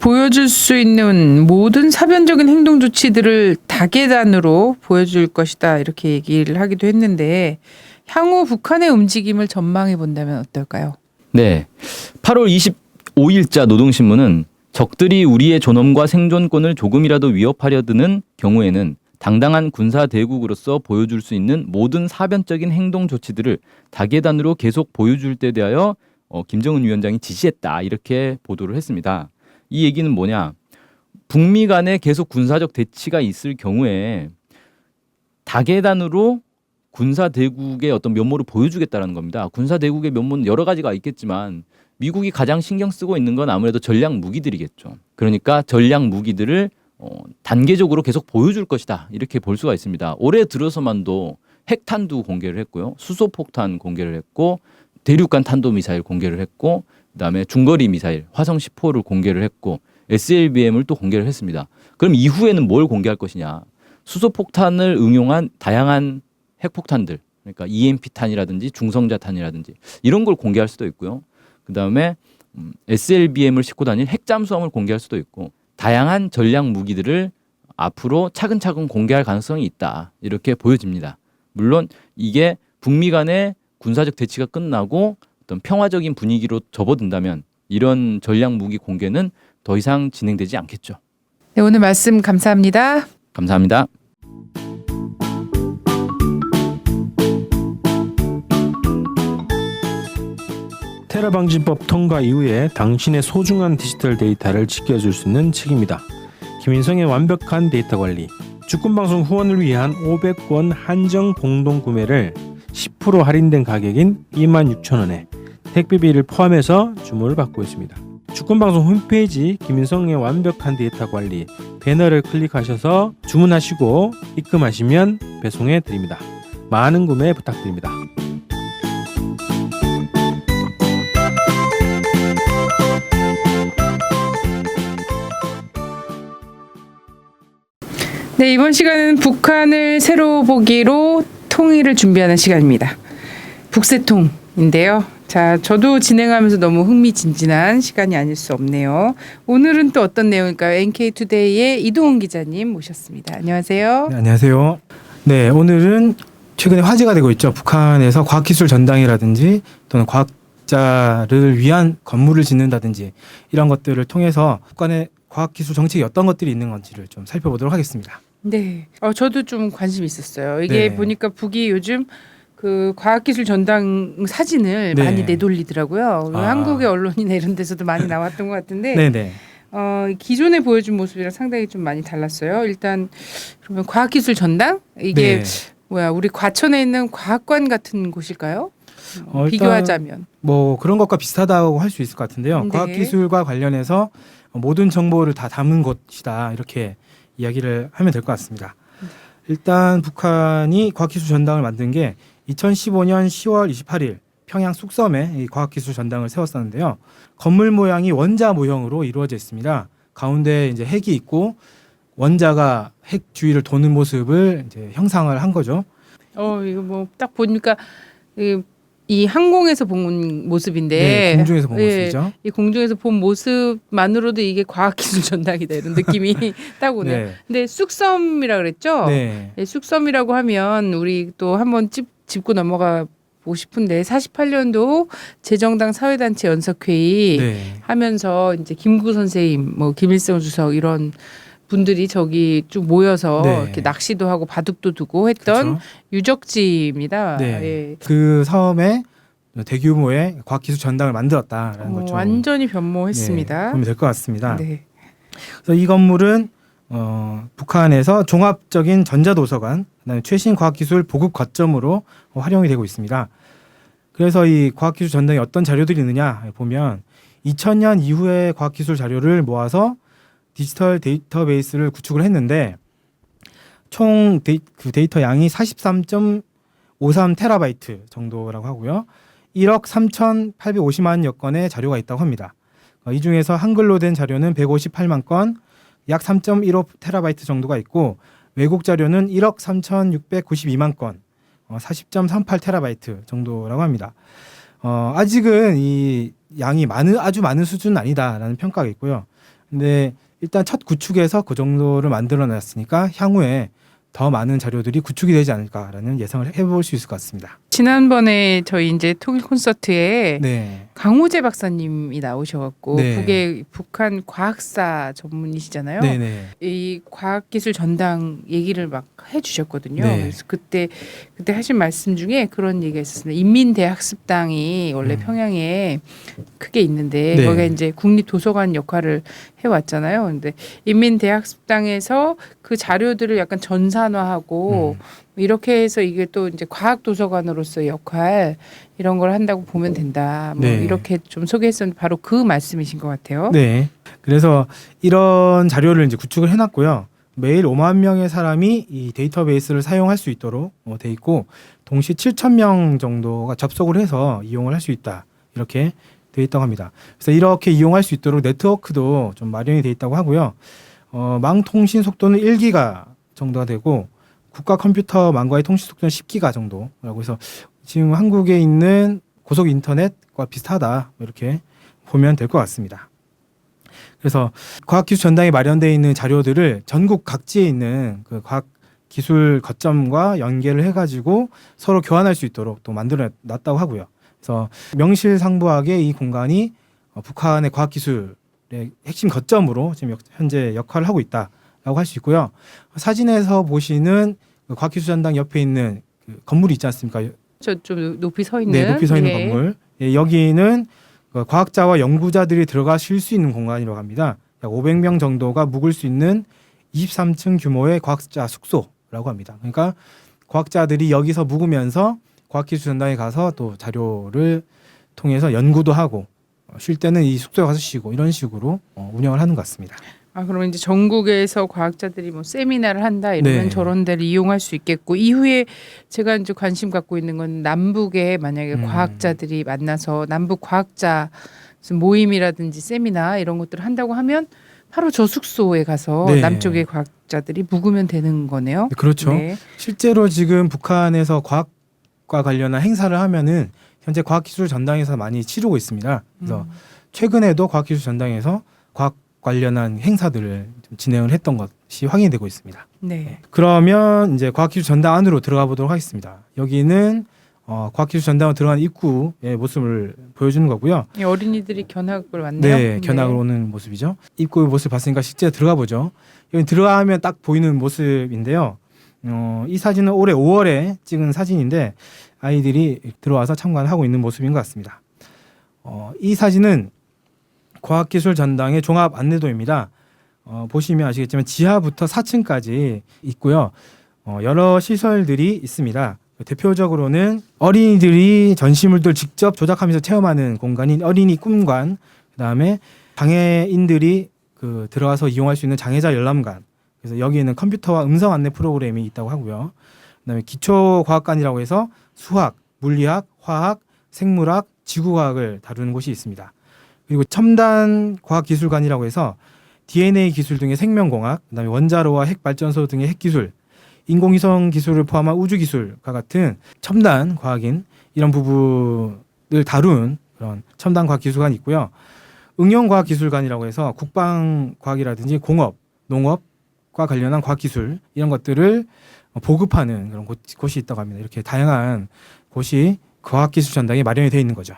[SPEAKER 1] 보여줄 수 있는 모든 사변적인 행동 조치들을 다계단으로 보여줄 것이다 이렇게 얘기를 하기도 했는데 향후 북한의 움직임을 전망해 본다면 어떨까요?
[SPEAKER 2] 네, 8월 25일자 노동신문은 적들이 우리의 존엄과 생존권을 조금이라도 위협하려 드는 경우에는 당당한 군사 대국으로서 보여줄 수 있는 모든 사변적인 행동 조치들을 다계단으로 계속 보여줄 때 대하여 김정은 위원장이 지시했다 이렇게 보도를 했습니다. 이 얘기는 뭐냐? 북미 간에 계속 군사적 대치가 있을 경우에 다계단으로 군사 대국의 어떤 면모를 보여주겠다는 겁니다. 군사 대국의 면모는 여러 가지가 있겠지만 미국이 가장 신경 쓰고 있는 건 아무래도 전략 무기들이겠죠. 그러니까 전략 무기들을 단계적으로 계속 보여줄 것이다 이렇게 볼 수가 있습니다. 올해 들어서만도 핵탄두 공개를 했고요. 수소폭탄 공개를 했고 대륙간 탄도미사일 공개를 했고 그다음에 중거리 미사일 화성 10호를 공개를 했고 SLBM을 또 공개를 했습니다. 그럼 이후에는 뭘 공개할 것이냐. 수소폭탄을 응용한 다양한 핵폭탄들 그러니까 EMP탄이라든지 중성자탄이라든지 이런 걸 공개할 수도 있고요. 그다음에 SLBM을 싣고 다닐 핵잠수함을 공개할 수도 있고 다양한 전략 무기들을 앞으로 차근차근 공개할 가능성이 있다. 이렇게 보여집니다. 물론 이게 북미 간의 군사적 대치가 끝나고 어떤 평화적인 분위기로 접어든다면 이런 전략 무기 공개는 더 이상 진행되지 않겠죠.
[SPEAKER 1] 네, 오늘 말씀 감사합니다.
[SPEAKER 2] 감사합니다.
[SPEAKER 3] 테러 방지법 통과 이후에 당신의 소중한 디지털 데이터를 지켜줄 수 있는 책입니다. 김인성의 완벽한 데이터 관리. 주권방송 후원을 위한 500권 한정 공동 구매를 10% 할인된 가격인 26,000원에 택배비를 포함해서 주문을 받고 있습니다. 주권방송 홈페이지 김인성의 완벽한 데이터 관리 배너를 클릭하셔서 주문하시고 입금하시면 배송해 드립니다. 많은 구매 부탁드립니다.
[SPEAKER 1] 네, 이번 시간은 북한을 새로 보기로 통일을 준비하는 시간입니다. 북새통인데요. 자, 저도 진행하면서 너무 흥미진진한 시간이 아닐 수 없네요. 오늘은 또 어떤 내용일까요? NK투데이의 이동훈 기자님 모셨습니다. 안녕하세요.
[SPEAKER 4] 네, 안녕하세요. 네, 오늘은 최근에 화제가 되고 있죠. 북한에서 과학기술 전당이라든지 또는 과학자를 위한 건물을 짓는다든지 이런 것들을 통해서 북한의 과학기술 정책이 어떤 것들이 있는 건지를 좀 살펴보도록 하겠습니다.
[SPEAKER 1] 네, 저도 좀 관심 있었어요. 이게
[SPEAKER 4] 네.
[SPEAKER 1] 보니까 북이 요즘 그 과학기술 전당 사진을
[SPEAKER 4] 네.
[SPEAKER 1] 많이 내돌리더라고요.
[SPEAKER 4] 아.
[SPEAKER 1] 한국의 언론이나 이런 데서도 많이 나왔던 것 같은데
[SPEAKER 4] 네네.
[SPEAKER 1] 기존에 보여준 모습이랑 상당히 좀 많이 달랐어요. 일단 그러면 과학기술 이게
[SPEAKER 4] 네.
[SPEAKER 1] 우리 과천에 있는 과학관 같은 곳일까요?
[SPEAKER 4] 일단
[SPEAKER 1] 비교하자면.
[SPEAKER 4] 뭐 그런 것과 비슷하다고 할 수 있을 것 같은데요.
[SPEAKER 1] 네.
[SPEAKER 4] 과학기술과 관련해서 모든 정보를 다 담은 곳이다 이렇게 이야기를 하면 될 것 같습니다. 일단 북한이 과학기술 전당을 만든 게 2015년 10월 28일 평양 쑥섬에 이 과학기술 전당을 세웠었는데요. 건물 모양이 원자 모형으로 이루어져 있습니다. 가운데 이제 핵이 있고 원자가 핵 주위를 도는 모습을 이제 형상을 한 거죠.
[SPEAKER 1] 이거 뭐 딱 보니까 이 항공에서 본 모습인데
[SPEAKER 4] 네, 공중에서 본
[SPEAKER 1] 예,
[SPEAKER 4] 모습이죠.
[SPEAKER 1] 이 공중에서 본 모습만으로도 이게 과학기술 전당이다 이런 느낌이 딱 오네요.
[SPEAKER 4] 네.
[SPEAKER 1] 근데 쑥섬이라 그랬죠?
[SPEAKER 4] 네.
[SPEAKER 1] 네, 쑥섬이라고 하면 우리 또 한번 짚고 넘어가 보고 싶은데 48년도 재정당 사회단체 연석회의
[SPEAKER 4] 네.
[SPEAKER 1] 하면서 이제 김구 선생님, 뭐 김일성 주석 이런 분들이 저기 쭉 모여서
[SPEAKER 4] 네.
[SPEAKER 1] 이렇게 낚시도 하고 바둑도 두고 했던
[SPEAKER 4] 그렇죠.
[SPEAKER 1] 유적지입니다.
[SPEAKER 4] 네.
[SPEAKER 1] 예.
[SPEAKER 4] 그 섬에 대규모의 과학기술 전당을 만들었다라는 걸 좀
[SPEAKER 1] 완전히 변모했습니다.
[SPEAKER 4] 보면 될 것 같습니다.
[SPEAKER 1] 네.
[SPEAKER 4] 그래서 이 건물은 북한에서 종합적인 전자도서관, 그다음에 최신 과학기술 보급 거점으로 활용이 되고 있습니다. 그래서 이 과학기술 전당에 어떤 자료들이 있느냐 보면 2000년 이후의 과학기술 자료를 모아서 디지털 데이터베이스를 구축을 했는데 총 그 데이터 양이 43.53 테라바이트 정도라고 하고요. 1억 3,850만여 건의 자료가 있다고 합니다. 이 중에서 한글로 된 자료는 158만 건, 약 3.15 테라바이트 정도가 있고 외국 자료는 1억 3,692만 건, 40.38 테라바이트 정도라고 합니다. 아직은 이 양이 아주 많은 수준은 아니다라는 평가가 있고요. 근데 일단 첫 구축에서 그 정도를 만들어 놨으니까 향후에 더 많은 자료들이 구축이 되지 않을까라는 예상을 해볼 수 있을 것 같습니다.
[SPEAKER 1] 지난번에 저희 이제 통일 콘서트에
[SPEAKER 4] 네.
[SPEAKER 1] 강호재 박사님이 나오셔갖고
[SPEAKER 4] 네.
[SPEAKER 1] 북한 과학사 전문이시잖아요.
[SPEAKER 4] 네네.
[SPEAKER 1] 이 과학기술 전당 얘기를 막 해주셨거든요.
[SPEAKER 4] 네.
[SPEAKER 1] 그래서 그때 하신 말씀 중에 그런 얘기가 있었습니다. 인민대학습당이 원래 평양에 크게 있는데
[SPEAKER 4] 네.
[SPEAKER 1] 거기에 이제 국립도서관 역할을 해왔잖아요. 근데 인민대학습당에서 그 자료들을 약간 전산화하고 이렇게 해서 이게 또 이제 과학도서관으로서의 역할 이런 걸 한다고 보면 된다. 뭐
[SPEAKER 4] 네.
[SPEAKER 1] 이렇게 좀 소개했었는데 바로 그 말씀이신 것 같아요.
[SPEAKER 4] 네. 그래서 이런 자료를 이제 구축을 해놨고요. 매일 5만 명의 사람이 이 데이터베이스를 사용할 수 있도록 돼 있고 동시 7,000명 정도가 접속을 해서 이용을 할 수 있다. 이렇게 돼 있다고 합니다. 그래서 이렇게 이용할 수 있도록 네트워크도 좀 마련이 돼 있다고 하고요. 망통신 속도는 1기가 정도가 되고 국가 컴퓨터망과의 통신 속도는 10기가 정도라고 해서 지금 한국에 있는 고속 인터넷과 비슷하다. 이렇게 보면 될 것 같습니다. 그래서 과학기술 전당에 마련되어 있는 자료들을 전국 각지에 있는 그 과학기술 거점과 연계를 해가지고 서로 교환할 수 있도록 또 만들어 놨다고 하고요. 그래서 명실상부하게 이 공간이 북한의 과학기술의 핵심 거점으로 지금 현재 역할을 하고 있다라고 할 수 있고요. 사진에서 보시는 그 과학기술 전당 옆에 있는 그 건물이 있지 않습니까?
[SPEAKER 1] 저 좀 높이 서 있는.
[SPEAKER 4] 네, 높이 서 있는
[SPEAKER 1] 예.
[SPEAKER 4] 건물. 예, 여기는 과학자와 연구자들이 들어가 쉴 수 있는 공간이라고 합니다. 약 500명 정도가 묵을 수 있는 23층 규모의 과학자 숙소라고 합니다. 그러니까 과학자들이 여기서 묵으면서 과학기술 전당에 가서 또 자료를 통해서 연구도 하고 쉴 때는 이 숙소에 가서 쉬고 이런 식으로 운영을 하는 것 같습니다.
[SPEAKER 1] 그러면 이제 전국에서 과학자들이 뭐 세미나를 한다 이러면
[SPEAKER 4] 네.
[SPEAKER 1] 저런 데를 이용할 수 있겠고 이후에 제가 이제 관심 갖고 있는 건 남북에 만약에 과학자들이 만나서 남북 과학자 무슨 모임이라든지 세미나 이런 것들을 한다고 하면 바로 저 숙소에 가서
[SPEAKER 4] 네.
[SPEAKER 1] 남쪽의 과학자들이 묵으면 되는 거네요.
[SPEAKER 4] 그렇죠.
[SPEAKER 1] 네.
[SPEAKER 4] 실제로 지금 북한에서 과학과 관련한 행사를 하면은 현재 과학기술 전당에서 많이 치르고 있습니다. 그래서 최근에도 과학기술 전당에서 과학 관련한 행사들을 좀 진행을 했던 것이 확인되고 있습니다.
[SPEAKER 1] 네.
[SPEAKER 4] 그러면 이제 과학기술 전당 안으로 들어가 보도록 하겠습니다. 여기는 과학기술 전당으로 들어간 입구의 모습을 보여주는 거고요.
[SPEAKER 1] 이 어린이들이 견학을 왔네요.
[SPEAKER 4] 네, 견학을 오는 모습이죠. 입구의 모습 봤으니까 실제 들어가 보죠. 여기 들어가면 딱 보이는 모습인데요. 이 사진은 올해 5월에 찍은 사진인데 아이들이 들어와서 참관하고 있는 모습인 것 같습니다. 이 사진은 과학기술 전당의 종합 안내도입니다. 보시면 아시겠지만 지하부터 4층까지 있고요. 여러 시설들이 있습니다. 대표적으로는 어린이들이 전시물들 직접 조작하면서 체험하는 공간인 어린이 꿈관, 그다음에 장애인들이 들어와서 이용할 수 있는 장애자 열람관. 그래서 여기에는 컴퓨터와 음성 안내 프로그램이 있다고 하고요. 그다음에 기초과학관이라고 해서 수학, 물리학, 화학, 생물학, 지구과학을 다루는 곳이 있습니다. 그리고 첨단 과학기술관이라고 해서 DNA 기술 등의 생명공학, 그다음에 원자로와 핵발전소 등의 핵기술, 인공위성 기술을 포함한 우주기술과 같은 첨단 과학인 이런 부분을 다룬 그런 첨단 과학기술관이 있고요. 응용과학기술관이라고 해서 국방과학이라든지 공업, 농업과 관련한 과학기술 이런 것들을 보급하는 그런 곳이 있다고 합니다. 이렇게 다양한 곳이 과학기술 전당에 마련이 되어 있는 거죠.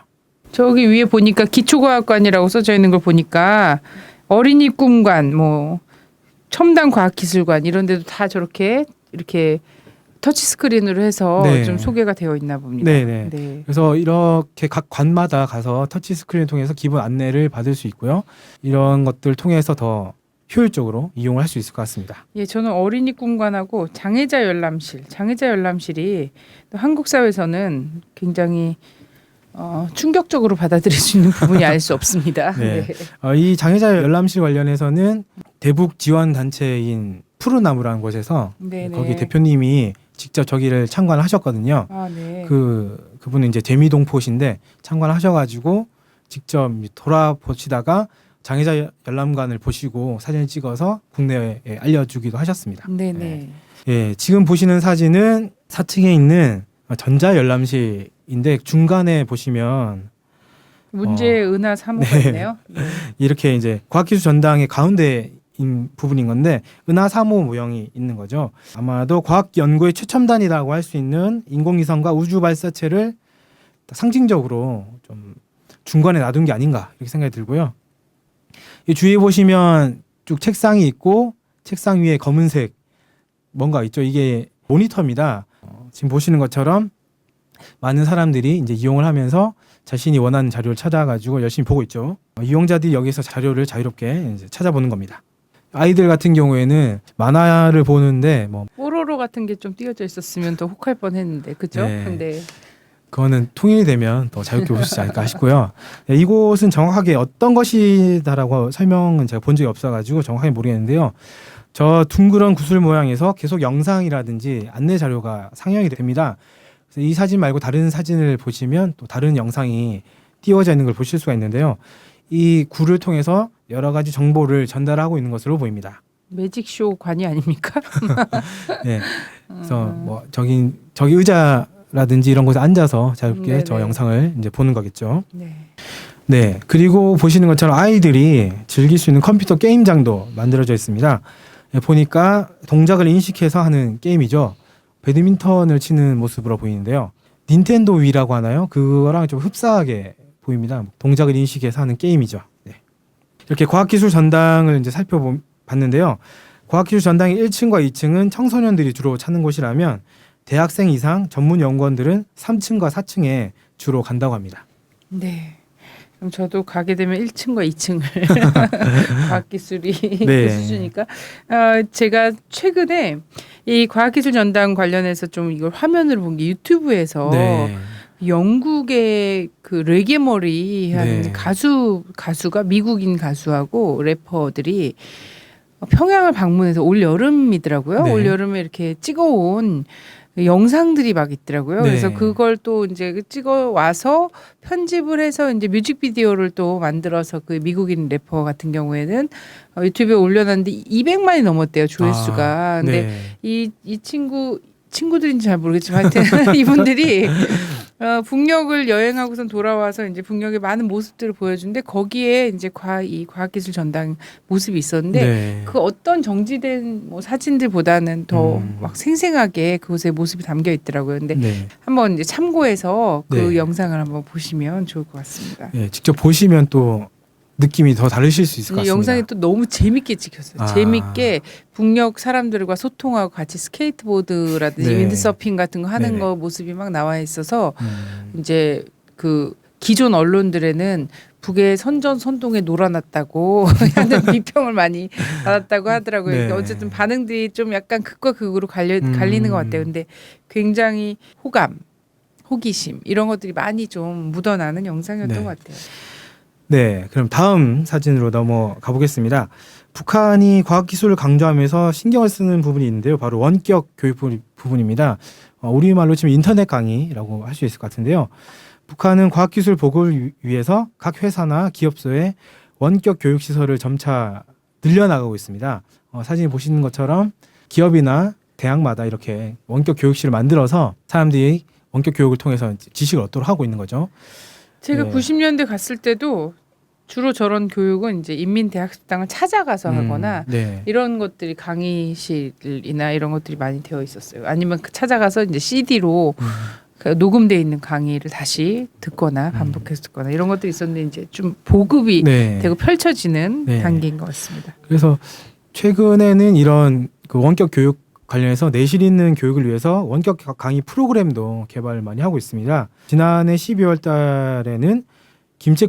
[SPEAKER 1] 저기 위에 보니까 기초과학관이라고 써져 있는 걸 보니까 어린이 꿈관, 뭐 첨단 과학기술관 이런 데도 다 저렇게 이렇게 터치 스크린으로 해서
[SPEAKER 4] 네.
[SPEAKER 1] 좀 소개가 되어 있나 봅니다.
[SPEAKER 4] 네네.
[SPEAKER 1] 네.
[SPEAKER 4] 그래서 이렇게 각 관마다 가서 터치 스크린을 통해서 기본 안내를 받을 수 있고요. 이런 것들 통해서 더 효율적으로 이용을 할 수 있을 것 같습니다.
[SPEAKER 1] 예, 저는 어린이 꿈관하고 장애자 열람실이 또 한국 사회에서는 굉장히 충격적으로 받아들일 수 있는 부분이 알 수 없습니다.
[SPEAKER 4] 네. 이 장애자 열람실 관련해서는 대북 지원 단체인 푸른나무라는 곳에서
[SPEAKER 1] 네네.
[SPEAKER 4] 거기 대표님이 직접 저기를 참관을 하셨거든요.
[SPEAKER 1] 아, 네.
[SPEAKER 4] 그분은 이제 대미동포신데 참관을 하셔가지고 직접 돌아보시다가 장애자 열람관을 보시고 사진을 찍어서 국내에 알려주기도 하셨습니다.
[SPEAKER 1] 네네.
[SPEAKER 4] 예, 지금 보시는 사진은 4층에 있는 전자 열람실인데 중간에 보시면
[SPEAKER 1] 문제의 은하 3호가
[SPEAKER 4] 네.
[SPEAKER 1] 있네요. 네.
[SPEAKER 4] 이렇게 이제 과학기술 전당의 가운데 부분인 건데 은하 3호 모형이 있는 거죠. 아마도 과학 연구의 최첨단이라고 할 수 있는 인공위성과 우주 발사체를 상징적으로 좀 중간에 놔둔 게 아닌가 이렇게 생각이 들고요. 이 주위에 보시면 쭉 책상이 있고 책상 위에 검은색 뭔가 있죠. 이게 모니터입니다. 지금 보시는 것처럼 많은 사람들이 이제 이용을 하면서 자신이 원하는 자료를 찾아가지고 열심히 보고 있죠. 이용자들이 여기서 자료를 자유롭게 이제 찾아보는 겁니다. 아이들 같은 경우에는 만화를 보는데 뭐
[SPEAKER 1] 뽀로로 같은 게 좀 띄어져 있었으면 더 혹할 뻔했는데 그죠?
[SPEAKER 4] 네.
[SPEAKER 1] 근데
[SPEAKER 4] 그거는 통일이 되면 더 자유롭게 볼 수 있지 않을까 싶고요. 네, 이곳은 정확하게 어떤 것이다라고 설명은 제가 본 적이 없어가지고 정확하게 모르겠는데요. 저 둥그런 구슬 모양에서 계속 영상이라든지 안내 자료가 상영이 됩니다. 그래서 이 사진 말고 다른 사진을 보시면 또 다른 영상이 띄워져 있는 걸 보실 수가 있는데요. 이 굴을 통해서 여러 가지 정보를 전달하고 있는 것으로 보입니다.
[SPEAKER 1] 매직쇼 관이 아닙니까?
[SPEAKER 4] 네. 그래서 뭐 저기 의자라든지 이런 곳에 앉아서 자유롭게
[SPEAKER 1] 네네.
[SPEAKER 4] 저 영상을 이제 보는 거겠죠.
[SPEAKER 1] 네.
[SPEAKER 4] 네. 그리고 보시는 것처럼 아이들이 즐길 수 있는 컴퓨터 게임장도 만들어져 있습니다. 네, 보니까 동작을 인식해서 하는 게임이죠. 배드민턴을 치는 모습으로 보이는데요. 닌텐도 위라고 하나요? 그거랑 좀 흡사하게 보입니다. 동작을 인식해서 하는 게임이죠. 네. 이렇게 과학기술 전당을 이제 살펴봤는데요. 과학기술 전당의 1층과 2층은 청소년들이 주로 찾는 곳이라면 대학생 이상 전문 연구원들은 3층과 4층에 주로 간다고 합니다.
[SPEAKER 1] 네. 그럼 저도 가게 되면 1층과 2층을 과학기술이
[SPEAKER 4] 네.
[SPEAKER 1] 그 수준이니까 제가 최근에 이 과학기술 전당 관련해서 좀 이걸 화면으로 본 게 유튜브에서
[SPEAKER 4] 네.
[SPEAKER 1] 영국의 그 레게머리 한
[SPEAKER 4] 네.
[SPEAKER 1] 가수가 미국인 가수하고 래퍼들이 평양을 방문해서 올 여름이더라고요.
[SPEAKER 4] 네.
[SPEAKER 1] 올 여름에 이렇게 찍어온 영상들이 막 있더라고요.
[SPEAKER 4] 네.
[SPEAKER 1] 그래서 그걸 또 이제 찍어 와서 편집을 해서 이제 뮤직비디오를 또 만들어서 그 미국인 래퍼 같은 경우에는 유튜브에 올려놨는데 200만이 넘었대요 조회수가. 근데
[SPEAKER 4] 네.
[SPEAKER 1] 이 친구 친구들인지 잘 모르겠지만 하여튼 이분들이 북녘을 여행하고선 돌아와서 이제 북녘의 많은 모습들을 보여주는데 거기에 이제 이 과학기술 전당 모습이 있었는데
[SPEAKER 4] 네.
[SPEAKER 1] 그 어떤 정지된 뭐 사진들보다는 더 막 생생하게 그곳의 모습이 담겨 있더라고요. 근데
[SPEAKER 4] 네.
[SPEAKER 1] 한번 이제 참고해서 그
[SPEAKER 4] 네.
[SPEAKER 1] 영상을 한번 보시면 좋을 것 같습니다.
[SPEAKER 4] 네, 직접 보시면 또 느낌이 더 다르실 수 있을 것
[SPEAKER 1] 이
[SPEAKER 4] 같습니다.
[SPEAKER 1] 영상이 또 너무 재밌게 찍혔어요.
[SPEAKER 4] 아.
[SPEAKER 1] 재밌게 북녘 사람들과 소통하고 같이 스케이트보드라든지
[SPEAKER 4] 네.
[SPEAKER 1] 윈드서핑 같은 거 하는
[SPEAKER 4] 네네.
[SPEAKER 1] 거 모습이 막 나와 있어서 이제 그 기존 언론들에는 북의 선전 선동에 놀아났다고 하는 비평을 많이 받았다고 하더라고요.
[SPEAKER 4] 네.
[SPEAKER 1] 그러니까 어쨌든 반응들이 좀 약간 극과 극으로 갈리는 것 같아요. 근데 굉장히 호기심 이런 것들이 많이 좀 묻어나는 영상이었던
[SPEAKER 4] 네.
[SPEAKER 1] 것 같아요.
[SPEAKER 4] 네, 그럼 다음 사진으로 넘어가 보겠습니다. 북한이 과학기술을 강조하면서 신경을 쓰는 부분이 있는데요. 바로 원격 교육 부분입니다. 우리말로 치면 인터넷 강의라고 할 수 있을 것 같은데요. 북한은 과학기술 보급을 위해서 각 회사나 기업소에 원격 교육시설을 점차 늘려나가고 있습니다. 사진에 보시는 것처럼 기업이나 대학마다 이렇게 원격 교육실을 만들어서 사람들이 원격 교육을 통해서 지식을 얻도록 하고 있는 거죠.
[SPEAKER 1] 제가
[SPEAKER 4] 네.
[SPEAKER 1] 90년대 갔을 때도 주로 저런 교육은 이제 인민대학습당을 찾아가서 하거나
[SPEAKER 4] 네.
[SPEAKER 1] 이런 것들이 강의실이나 이런 것들이 많이 되어 있었어요. 아니면 찾아가서 이제 CD로 그 녹음돼 있는 강의를 다시 듣거나 반복해서 듣거나 이런 것들이 있었는데 이제 좀 보급이
[SPEAKER 4] 네.
[SPEAKER 1] 되고 펼쳐지는
[SPEAKER 4] 네.
[SPEAKER 1] 단계인 것 같습니다.
[SPEAKER 4] 그래서 최근에는 이런 그 원격 교육 관련해서 내실 있는 교육을 위해서 원격 강의 프로그램도 개발을 많이 하고 있습니다. 지난해 12월 달에는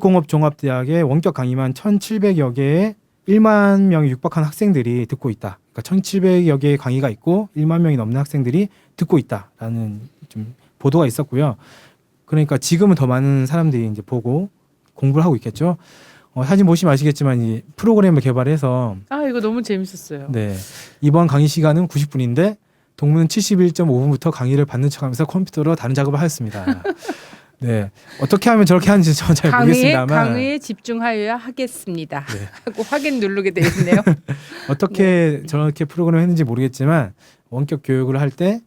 [SPEAKER 4] 김책공업종합대학의 원격 강의만 1,700여 개의 1만 명이 육박한 학생들이 듣고 있다. 그러니까 1,700여 개의 강의가 있고 1만 명이 넘는 학생들이 듣고 있다라는 좀 보도가 있었고요. 그러니까 지금은 더 많은 사람들이 이제 보고 공부를 하고 있겠죠. 사진 보시면 아시겠지만 이 프로그램을 개발해서
[SPEAKER 1] 아 이거 너무 재밌었어요.
[SPEAKER 4] 네, 이번 강의 시간은 90분인데 동무는 71.5분부터 강의를 받는 척하면서 컴퓨터로 다른 작업을 하였습니다. 네, 어떻게 하면 저렇게 하는지 저는 잘 모르겠습니다만
[SPEAKER 1] 강의에 집중하여야 하겠습니다.
[SPEAKER 4] 네.
[SPEAKER 1] 하고 확인 누르게 되어 있네요.
[SPEAKER 4] 어떻게 저렇게 프로그램을 했는지 모르겠지만 원격 교육을 할 때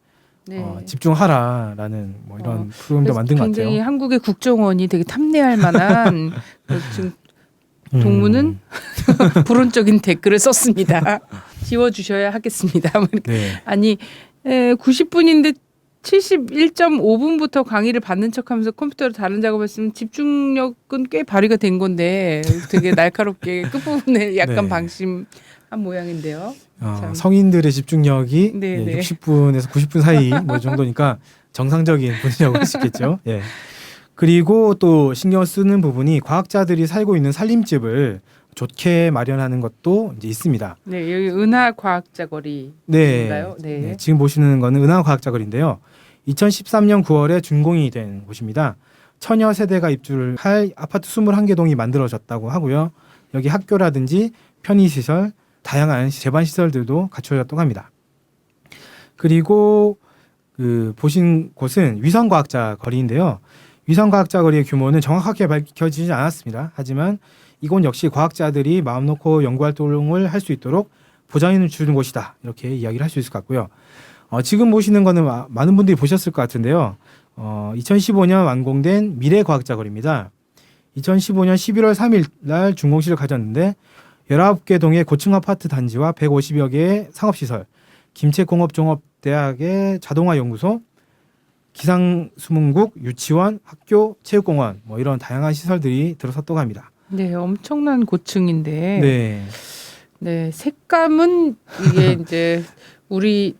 [SPEAKER 1] 네.
[SPEAKER 4] 집중하라라는 뭐 이런 프로그램도 만든 것
[SPEAKER 1] 굉장히
[SPEAKER 4] 같아요.
[SPEAKER 1] 한국의 국정원이 되게 탐내할 만한 지금 동무는 불온적인 댓글을 썼습니다. 지워주셔야 하겠습니다. 뭐 이렇게.
[SPEAKER 4] 네,
[SPEAKER 1] 아니 90분인데 71.5분부터 강의를 받는 척하면서 컴퓨터로 다른 작업했으면 집중력은 꽤 발휘가 된 건데 되게 날카롭게 끝부분에 약간
[SPEAKER 4] 네.
[SPEAKER 1] 방심한 모양인데요. 참.
[SPEAKER 4] 성인들의 집중력이
[SPEAKER 1] 네, 네.
[SPEAKER 4] 60분에서 90분 사이 뭐 정도니까 정상적인 분이라고 할 수 있겠죠. 예. 그리고 또 신경 쓰는 부분이 과학자들이 살고 있는 살림집을 좋게 마련하는 것도 이제 있습니다.
[SPEAKER 1] 네, 여기 은하과학자거리인가요?
[SPEAKER 4] 네.
[SPEAKER 1] 네.
[SPEAKER 4] 네, 지금 보시는 거는 은하과학자거리인데요. 2013년 9월에 준공이 된 곳입니다. 처녀 세대가 입주를 할 아파트 21개 동이 만들어졌다고 하고요. 여기 학교라든지 편의시설, 다양한 재반 시설들도 갖춰졌다고 합니다. 그리고 그 보신 곳은 위성과학자 거리인데요. 위성과학자 거리의 규모는 정확하게 밝혀지지 않았습니다. 하지만 이곳 역시 과학자들이 마음 놓고 연구활동을 할 수 있도록 보장해 주는 곳이다. 이렇게 이야기를 할 수 있을 것 같고요. 지금 보시는 거는 많은 분들이 보셨을 것 같은데요. 2015년 완공된 미래과학자 거리입니다. 2015년 11월 3일 날 준공식을 가졌는데 19개 동의 고층 아파트 단지와 150여 개의 상업시설, 김책공업종합대학의 자동화 연구소, 기상수문국, 유치원, 학교, 체육공원 뭐 이런 다양한 시설들이 들어섰다고 합니다.
[SPEAKER 1] 네, 엄청난 고층인데
[SPEAKER 4] 네,
[SPEAKER 1] 네, 색감은 이게 이제 우리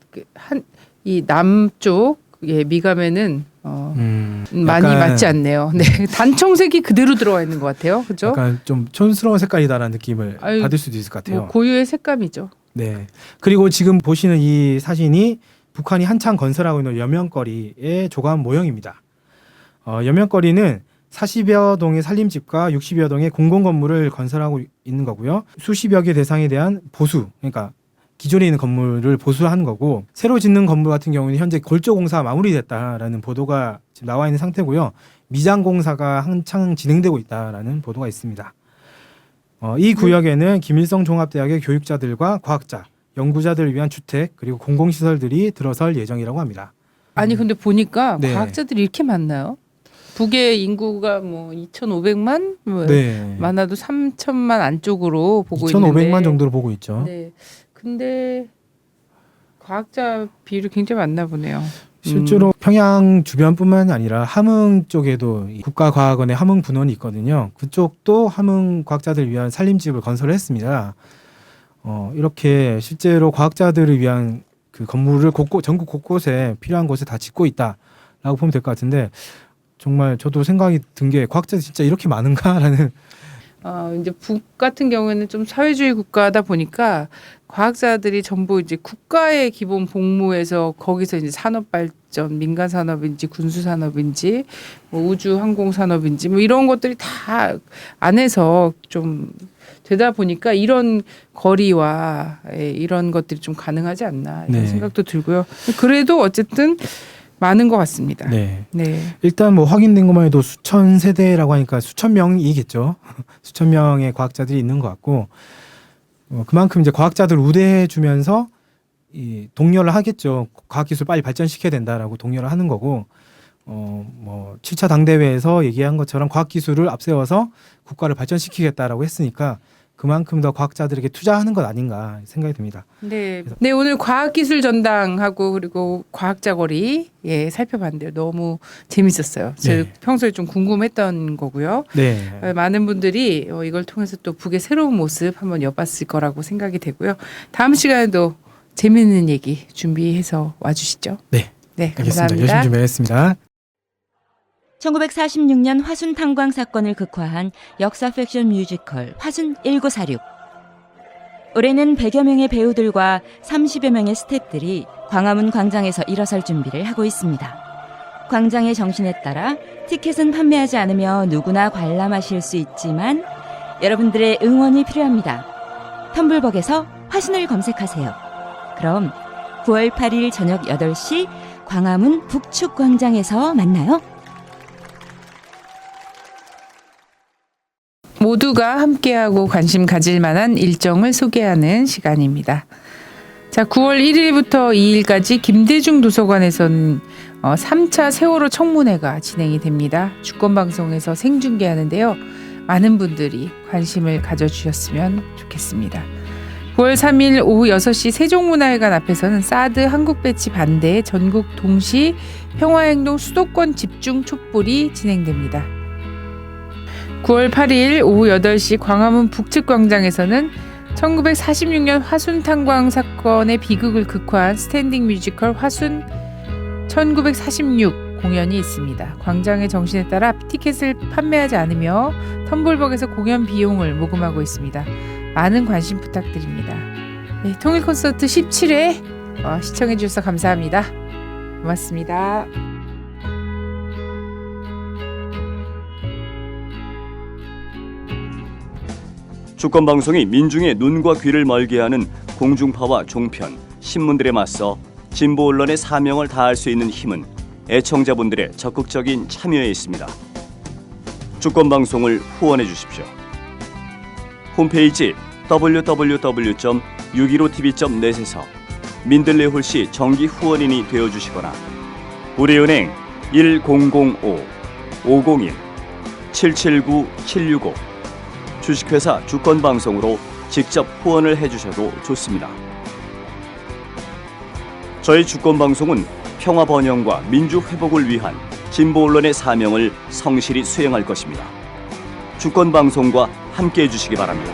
[SPEAKER 1] 이 남쪽의 미감에는 많이
[SPEAKER 4] 약간-
[SPEAKER 1] 맞지 않네요. 네, 단청색이 그대로 들어와 있는 것 같아요. 그죠?
[SPEAKER 4] 약간 좀 촌스러운 색깔이다라는 느낌을
[SPEAKER 1] 아유,
[SPEAKER 4] 받을 수도 있을 것 같아요.
[SPEAKER 1] 뭐 고유의 색감이죠.
[SPEAKER 4] 네. 그리고 지금 보시는 이 사진이 북한이 한창 건설하고 있는 여명거리의 조감 모형입니다. 여명거리는 40여 동의 살림집과 60여 동의 공공건물을 건설하고 있는 거고요. 수십여 개 대상에 대한 보수, 그러니까 기존에 있는 건물을 보수하는 거고, 새로 짓는 건물 같은 경우는 현재 골조 공사가 마무리됐다라는 보도가 지금 나와 있는 상태고요. 미장 공사가 한창 진행되고 있다라는 보도가 있습니다. 이 구역에는 김일성 종합대학의 교육자들과 과학자, 연구자들을 위한 주택 그리고 공공시설들이 들어설 예정이라고 합니다.
[SPEAKER 1] 아니 근데 보니까
[SPEAKER 4] 네.
[SPEAKER 1] 과학자들이 이렇게 많나요? 북의 인구가 뭐 2,500만, 뭐
[SPEAKER 4] 네.
[SPEAKER 1] 많아도 3천만 안쪽으로 보고
[SPEAKER 4] 2,500만
[SPEAKER 1] 있는데.
[SPEAKER 4] 정도로 보고 있죠.
[SPEAKER 1] 네. 근데 과학자 비율이 굉장히 많나 보네요.
[SPEAKER 4] 실제로 평양 주변뿐만 아니라 함흥 쪽에도 이 국가과학원의 함흥 분원이 있거든요. 그쪽도 함흥 과학자들을 위한 산림집을 건설했습니다. 이렇게 실제로 과학자들을 위한 그 건물을 전국 곳곳에 필요한 곳에 다 짓고 있다라고 보면 될 것 같은데 정말 저도 생각이 든 게 과학자들이 진짜 이렇게 많은가라는.
[SPEAKER 1] 이제 북 같은 경우에는 좀 사회주의 국가다 보니까 과학자들이 전부 이제 국가의 기본 복무에서 거기서 이제 산업 발전, 민간 산업인지 군수 산업인지 뭐 우주 항공 산업인지 뭐 이런 것들이 다 안에서 좀 되다 보니까 이런 거리와 이런 것들이 좀 가능하지 않나 이런
[SPEAKER 4] 네.
[SPEAKER 1] 생각도 들고요. 그래도 어쨌든 많은 것 같습니다.
[SPEAKER 4] 네.
[SPEAKER 1] 네.
[SPEAKER 4] 일단 뭐 확인된 것만 해도 수천 세대라고 하니까 수천 명이겠죠. 수천 명의 과학자들이 있는 것 같고 그만큼 이제 과학자들 우대해 주면서 이 독려를 하겠죠. 과학기술 빨리 발전시켜야 된다라고 독려를 하는 거고 뭐 7차 당대회에서 얘기한 것처럼 과학기술을 앞세워서 국가를 발전시키겠다라고 했으니까 그만큼 더 과학자들에게 투자하는 것 아닌가 생각이 듭니다.
[SPEAKER 1] 네. 네, 오늘 과학기술 전당하고 그리고 과학자 거리 살펴봤는데요. 너무 재밌었어요. 제가
[SPEAKER 4] 네.
[SPEAKER 1] 평소에 좀 궁금했던 거고요.
[SPEAKER 4] 네.
[SPEAKER 1] 많은 분들이 이걸 통해서 또 북의 새로운 모습 한번 엿봤을 거라고 생각이 되고요. 다음 시간에도 재미있는 얘기 준비해서 와주시죠.
[SPEAKER 4] 네.
[SPEAKER 1] 네,
[SPEAKER 4] 알겠습니다.
[SPEAKER 1] 감사합니다.
[SPEAKER 4] 열심히 준비하겠습니다.
[SPEAKER 5] 1946년 화순 탄광 사건을 극화한 역사 팩션 뮤지컬 화순 1946. 올해는 100여 명의 배우들과 30여 명의 스태프들이 광화문 광장에서 일어설 준비를 하고 있습니다. 광장의 정신에 따라 티켓은 판매하지 않으며 누구나 관람하실 수 있지만 여러분들의 응원이 필요합니다. 텀블벅에서 화순을 검색하세요. 그럼 9월 8일 저녁 8시 광화문 북축광장에서 만나요.
[SPEAKER 1] 모두가 함께하고 관심 가질 만한 일정을 소개하는 시간입니다. 자, 9월 1일부터 2일까지 김대중 도서관에서는 3차 세월호 청문회가 진행이 됩니다. 주권방송에서 생중계하는데요. 많은 분들이 관심을 가져주셨으면 좋겠습니다. 9월 3일 오후 6시 세종문화회관 앞에서는 사드 한국 배치 반대 전국 동시 평화행동 수도권 집중 촛불이 진행됩니다. 9월 8일 오후 8시 광화문 북측광장에서는 1946년 화순 탄광 사건의 비극을 극화한 스탠딩 뮤지컬 화순 1946 공연이 있습니다. 광장의 정신에 따라 티켓을 판매하지 않으며 텀블벅에서 공연 비용을 모금하고 있습니다. 많은 관심 부탁드립니다. 네, 통일 콘서트 17회 시청해 주셔서 감사합니다. 고맙습니다.
[SPEAKER 6] 주권방송이 민중의 눈과 귀를 멀게 하는 공중파와 종편, 신문들에 맞서 진보 언론의 사명을 다할 수 있는 힘은 애청자분들의 적극적인 참여에 있습니다. 주권방송을 후원해 주십시오. 홈페이지 www.615tv.net에서 민들레 홀씨 정기 후원인이 되어주시거나 우리은행 1005-501-779-765 주식회사 주권방송으로 직접 후원을 해주셔도 좋습니다. 저희 주권방송은 평화 번영과 민주 회복을 위한 진보 언론의 사명을 성실히 수행할 것입니다. 주권방송과 함께해 주시기 바랍니다.